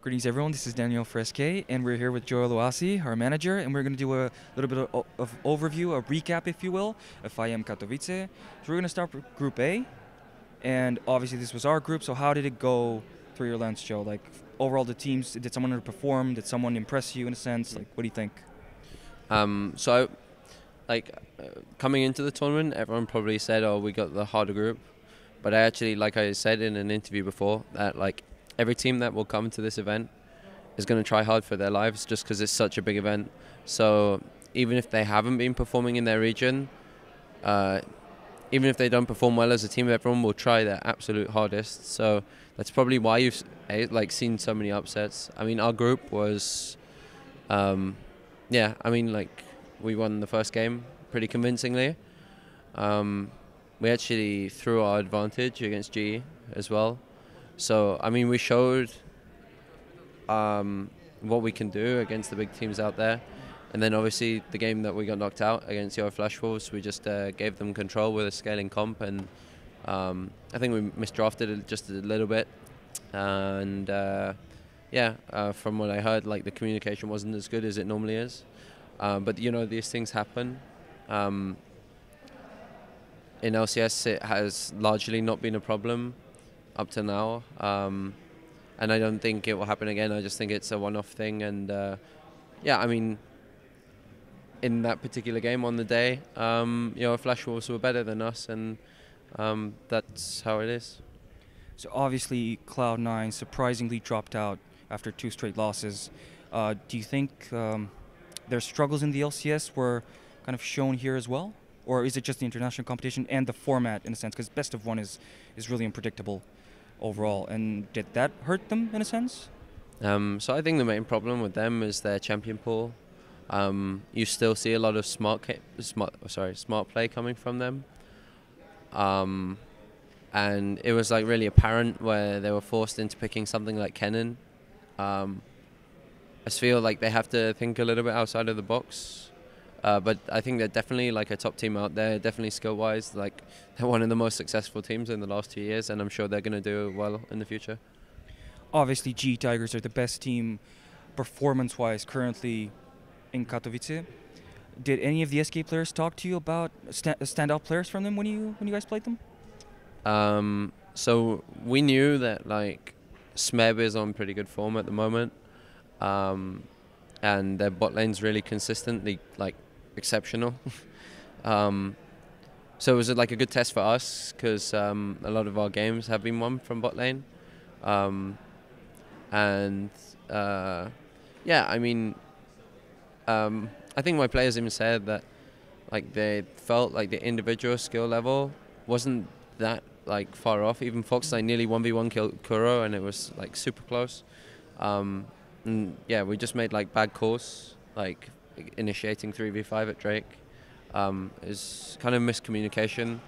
Greetings, everyone. This is Daniel Fresque, and we're here with Joe Elouassi, our manager, and we're going to do a little bit of overview, a recap, if you will, of IEM Katowice. So we're going to start with Group A, and obviously this was our group. So how did it go through your lens, Joe? Like overall, the teams, did someone underperform? Did someone impress you in a sense? Like, what do you think? So, coming into the tournament, everyone probably said, "Oh, we got the harder group," but I actually, like I said in an interview before, that every team that will come to this event is going to try hard for their lives just because it's such a big event. So even if they haven't been performing in their region, even if they don't perform well as a team, everyone will try their absolute hardest. So that's probably why you've seen so many upsets. I mean, our group was, we won the first game pretty convincingly. We actually threw our advantage against GE as well. So, I mean, we showed what we can do against the big teams out there. And then obviously the game that we got knocked out against your Flash Wolves, we just gave them control with a scaling comp. And I think we misdrafted it just a little bit. And from what I heard, the communication wasn't as good as it normally is. But, these things happen. In LCS, it has largely not been a problem up to now, and I don't think it will happen again. I just think it's a one-off thing, and in that particular game on the day, Flash Wolves were better than us, and that's how it is. So obviously Cloud9 surprisingly dropped out after 2 straight losses. Do you think their struggles in the LCS were kind of shown here as well? Or is it just the international competition and the format in a sense? Because best of one is really unpredictable overall. And did that hurt them in a sense? So I think the main problem with them is their champion pool. You still see a lot of smart play coming from them. And it was really apparent where they were forced into picking something like Kennen. I just feel like they have to think a little bit outside of the box. But I think they're definitely a top team out there, definitely skill-wise. They're one of the most successful teams in the last 2 years, and I'm sure they're going to do well in the future. Obviously, GE Tigers are the best team performance-wise currently in Katowice. Did any of the SK players talk to you about standout players from them when you guys played them? So we knew that Smeb is on pretty good form at the moment, and their bot lane's really consistently exceptional. So it was a good test for us because a lot of our games have been won from bot lane. I think my players even said that they felt the individual skill level wasn't that far off. Even Fox nearly 1v1 killed Kuro, and it was super close. We just made bad calls, initiating 3v5 at Drake. Is kind of miscommunication.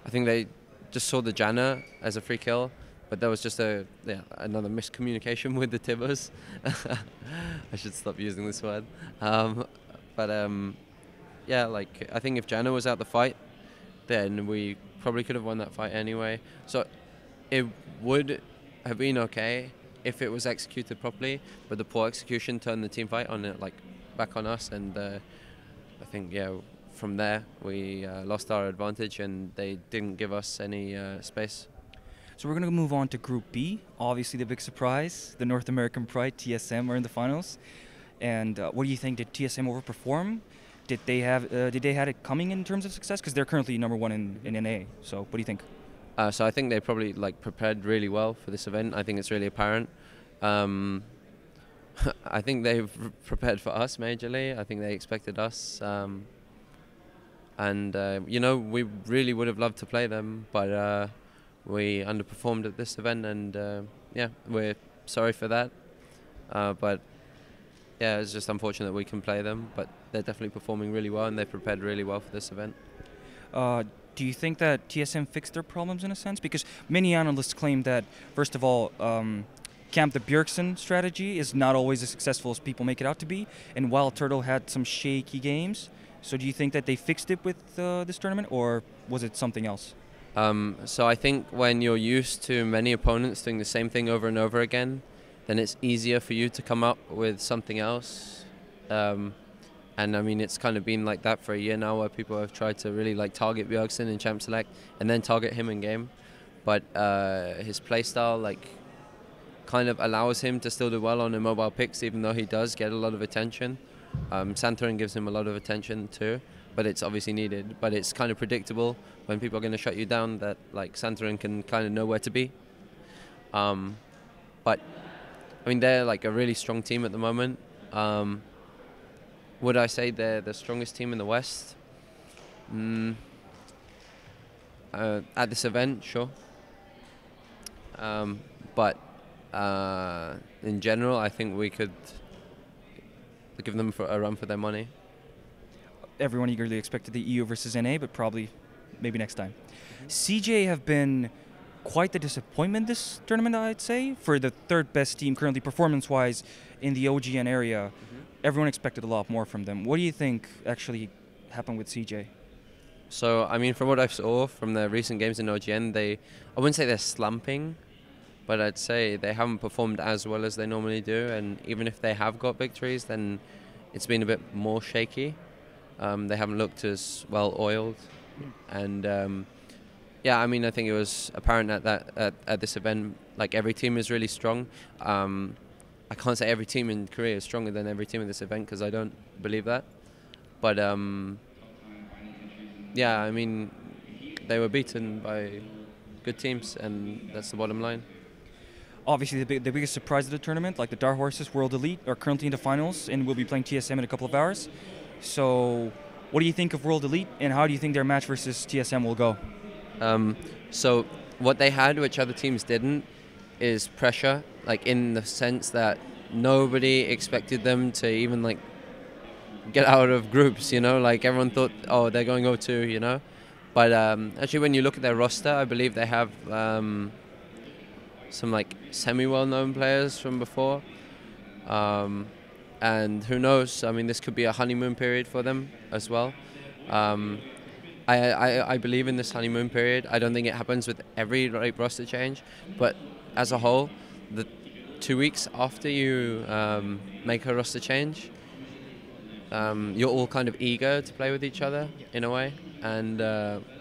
I think they just saw the Janna as a free kill, but there was just another miscommunication with the Tibbers. I should stop using this word. I think if Janna was out the fight, then we probably could have won that fight anyway. So it would have been okay if it was executed properly, but the poor execution turned the team fight on it back on us, and I think from there we lost our advantage, and they didn't give us any space. So we're going to move on to Group B. Obviously the big surprise, the North American pride, TSM, are in the finals. And what do you think? Did TSM overperform? Did they have it coming in terms of success? Because they're currently #1 in NA. So what do you think? So I think they probably prepared really well for this event. I think it's really apparent. I think they've prepared for us majorly. I think they expected us. We really would have loved to play them, but we underperformed at this event, and we're sorry for that. It's just unfortunate we can play them, but they're definitely performing really well, and they've prepared really well for this event. Do you think that TSM fixed their problems in a sense? Because many analysts claim that, first of all, Camp the Bjergsen strategy is not always as successful as people make it out to be, and Wild Turtle had some shaky games. So do you think that they fixed it with this tournament, or was it something else? So I think when you're used to many opponents doing the same thing over and over again, then it's easier for you to come up with something else. And I mean, it's kind of been like that for a year now, where people have tried to really like target Bjergsen in Champ Select and then target him in game. But his playstyle like kind of allows him to still do well on immobile picks, even though he does get a lot of attention. Santorin gives him a lot of attention too, but it's obviously needed. But it's kind of predictable when people are going to shut you down that like Santorin can kind of know where to be. But I mean, they're like a really strong team at the moment. Would I say they're the strongest team in the West? At this event, sure. But in general, I think we could give them a run for their money. Everyone eagerly expected the EU versus NA, but probably maybe next time. CJ have been quite the disappointment this tournament, I'd say, for the third best team currently performance-wise in the OGN area. Everyone expected a lot more from them. What do you think actually happened with CJ? So, I mean, from what I saw from their recent games in OGN, I wouldn't say they're slumping, but I'd say they haven't performed as well as they normally do. And even if they have got victories, then it's been a bit more shaky. They haven't looked as well oiled. And yeah, I mean, I think it was apparent at this event, like every team is really strong. I can't say every team in Korea is stronger than every team in this event, because I don't believe that. But yeah, I mean, they were beaten by good teams, and that's the bottom line. Obviously, the biggest surprise of the tournament, like the Dark Horses World Elite, are currently in the finals and will be playing TSM in a couple of hours. So, what do you think of World Elite, and how do you think their match versus TSM will go? So, what they had, which other teams didn't, is pressure, like in the sense that nobody expected them to even like get out of groups, you know, like everyone thought, oh, they're going 0-2, you know. But actually, when you look at their roster, I believe they have some like semi-well-known players from before, and who knows, I mean, this could be a honeymoon period for them as well. I believe in this honeymoon period. I don't think it happens with every roster change, but as a whole, the 2 weeks after you make a roster change, you're all kind of eager to play with each other in a way, and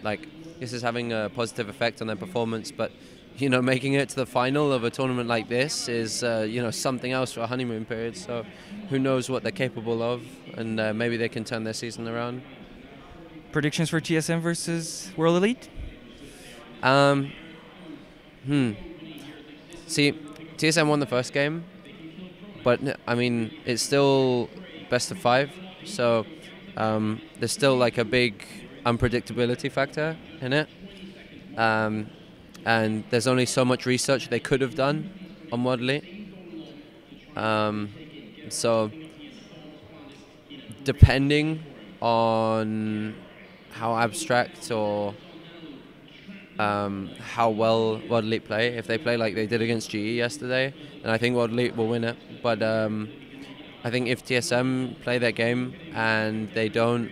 like this is having a positive effect on their performance. But you know, making it to the final of a tournament like this is you know, something else for a honeymoon period. So who knows what they're capable of, and maybe they can turn their season around. Predictions for TSM versus World Elite? See, TSM won the first game, but I mean, it's still best of 5, so there's still like a big unpredictability factor in it, and there's only so much research they could have done on World Elite. So depending on how abstract or how well World Elite play, if they play like they did against GE yesterday, then I think World Elite will win it. But I think if TSM play their game and they don't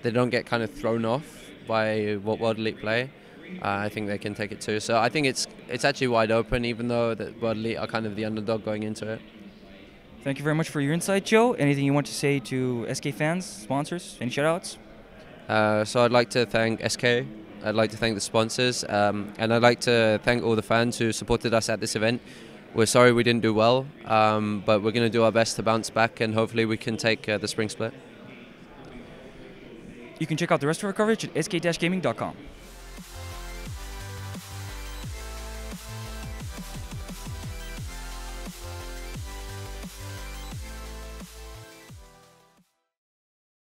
get kind of thrown off by what World Elite play, I think they can take it too. So I think it's actually wide open, even though that World Elite are kind of the underdog going into it. Thank you very much for your insight, Joe. Anything you want to say to SK fans, sponsors, any shout-outs? So I'd like to thank SK, I'd like to thank the sponsors, and I'd like to thank all the fans who supported us at this event. We're sorry we didn't do well, but we're going to do our best to bounce back, and hopefully we can take the spring split. You can check out the rest of our coverage at sk-gaming.com.